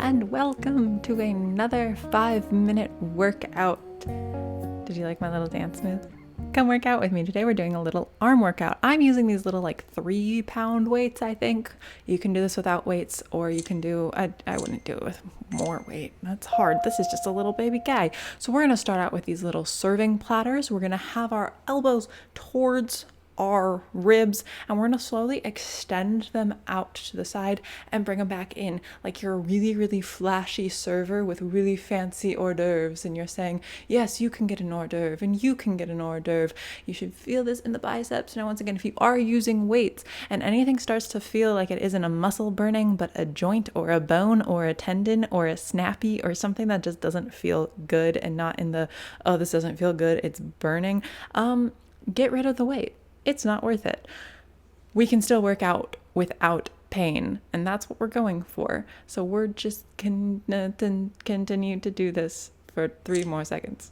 and welcome to another 5-minute workout. Did you like my little dance move? Come work out with me. Today we're doing a little arm workout. I'm using these little 3-pound weights, I think. You can do this without weights, or you can do, I wouldn't do it with more weight. That's hard. This is just a little baby guy. So we're going to start out with these little serving platters. We're going to have our elbows towards our ribs, and we're going to slowly extend them out to the side and bring them back in like you're a really flashy server with really fancy hors d'oeuvres, and you're saying, yes, you can get an hors d'oeuvre and you can get an hors d'oeuvre. You should feel this in the biceps. Now once again, if you are using weights and anything starts to feel like it isn't a muscle burning but a joint or a bone or a tendon or a snappy or something that just doesn't feel good, and not in the, oh, this doesn't feel good, it's burning, get rid of the weight. It's not worth it. We can still work out without pain, and that's what we're going for. So we're just continue to do this for 3 more seconds.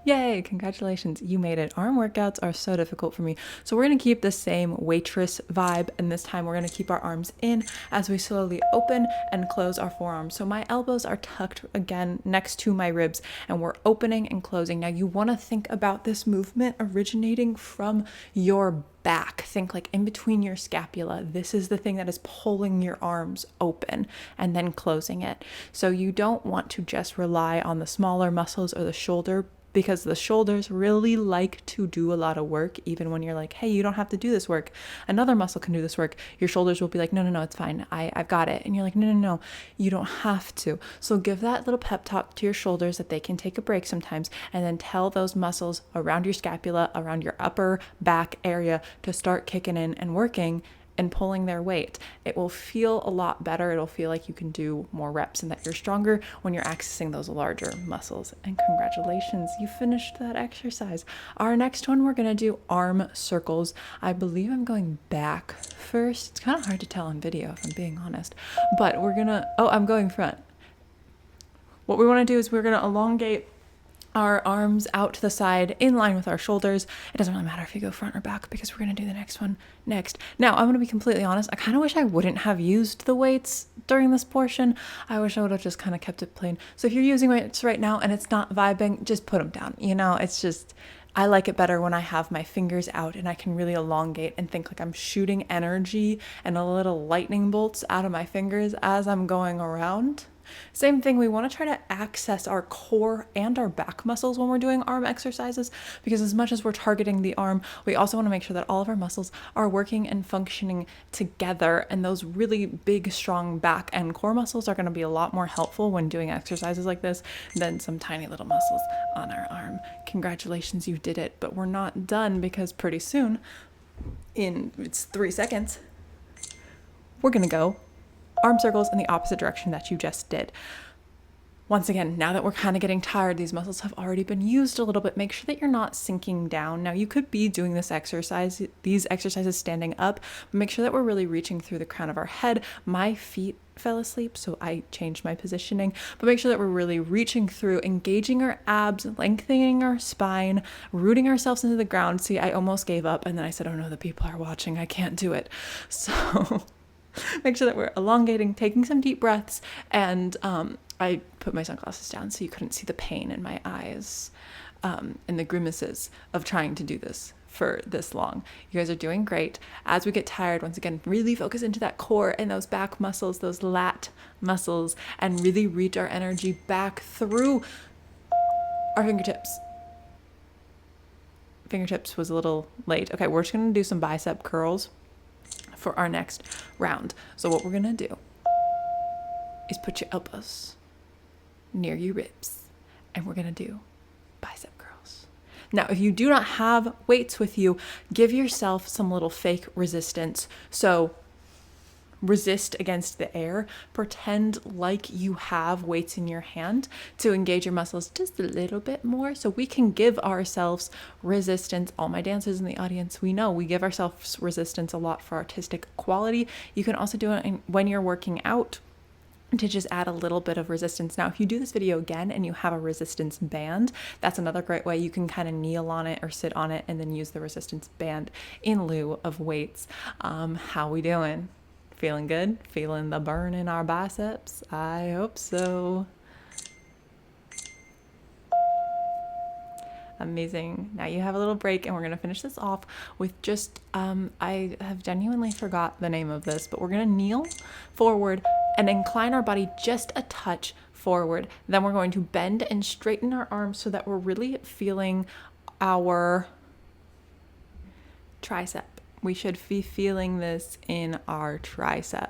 Yay, congratulations, you made it. Arm workouts are so difficult for me. So we're gonna keep the same waitress vibe, and this time we're gonna keep our arms in as we slowly open and close our forearms. So my elbows are tucked again next to my ribs, and we're opening and closing. Now you wanna think about this movement originating from your back. Think like in between your scapula. This is the thing that is pulling your arms open and then closing it. So you don't want to just rely on the smaller muscles or the shoulder, because the shoulders really like to do a lot of work. Even when you're like, hey, you don't have to do this work, another muscle can do this work, your shoulders will be like, no, it's fine, I've got it. And you're like, no, you don't have to. So give that little pep talk to your shoulders that they can take a break sometimes, and then tell those muscles around your scapula, around your upper back area, to start kicking in and working and pulling their weight. It will feel a lot better. It'll feel like you can do more reps and that you're stronger when you're accessing those larger muscles. And congratulations, you finished that exercise. Our next one, we're gonna do arm circles. I believe I'm going back first. It's kind of hard to tell on video, if I'm being honest, but I'm going front. What we wanna do is we're gonna elongate our arms out to the side in line with our shoulders. It doesn't really matter if you go front or back, because we're going to do the next one next. Now, I'm going to be completely honest. I kind of wish I wouldn't have used the weights during this portion. I wish I would have just kind of kept it plain. So if you're using weights right now and it's not vibing, just put them down. It's just, I like it better when I have my fingers out and I can really elongate and think like I'm shooting energy and a little lightning bolts out of my fingers as I'm going around. Same thing, we want to try to access our core and our back muscles when we're doing arm exercises, because as much as we're targeting the arm, we also want to make sure that all of our muscles are working and functioning together. And those really big, strong back and core muscles are going to be a lot more helpful when doing exercises like this than some tiny little muscles on our arm. Congratulations, you did it. But we're not done, because pretty soon, it's 3 seconds, we're going to go arm circles in the opposite direction that you just did. Once again, now that we're kind of getting tired, these muscles have already been used a little bit. Make sure that you're not sinking down. Now, you could be doing these exercises standing up, but make sure that we're really reaching through the crown of our head. My feet fell asleep, so I changed my positioning, but make sure that we're really reaching through, engaging our abs, lengthening our spine, rooting ourselves into the ground. See, I almost gave up, and then I said, oh no, the people are watching, I can't do it. So make sure that we're elongating, taking some deep breaths, and I put my sunglasses down so you couldn't see the pain in my eyes and the grimaces of trying to do this for this long. You guys are doing great. As we get tired, once again, really focus into that core and those back muscles, those lat muscles, and really reach our energy back through our fingertips. Fingertips was a little late. Okay, we're just gonna do some bicep curls for our next round. So what we're gonna do is put your elbows near your ribs, and we're gonna do bicep curls. Now, if you do not have weights with you, give yourself some little fake resistance. So resist against the air, pretend like you have weights in your hand to engage your muscles just a little bit more, so we can give ourselves resistance. All my dancers in the audience, we know we give ourselves resistance a lot for artistic quality. You can also do it when you're working out, to just add a little bit of resistance. Now, if you do this video again and you have a resistance band, that's another great way. You can kind of kneel on it or sit on it and then use the resistance band in lieu of weights. How we doing? Feeling good? Feeling the burn in our biceps? I hope so. Amazing. Now you have a little break, and we're going to finish this off with just, I have genuinely forgot the name of this, but we're going to kneel forward and incline our body just a touch forward. Then we're going to bend and straighten our arms so that we're really feeling our tricep. We should be feeling this in our tricep.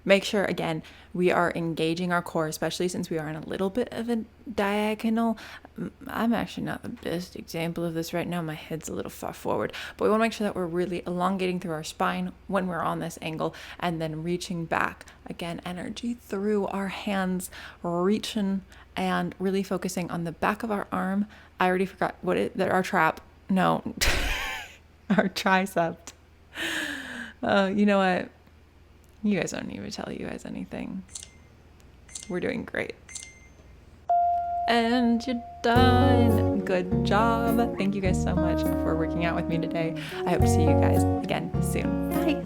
Make sure, again, we are engaging our core, especially since we are in a little bit of a diagonal. I'm actually not the best example of this right now. My head's a little far forward, but we want to make sure that we're really elongating through our spine when we're on this angle, and then reaching back. Again, energy through our hands, reaching and really focusing on the back of our arm. I already forgot our trap. No, our tricep. You know what? You guys don't need me to tell you guys anything. We're doing great. And you're done. Good job. Thank you guys so much for working out with me today. I hope to see you guys again soon. Bye.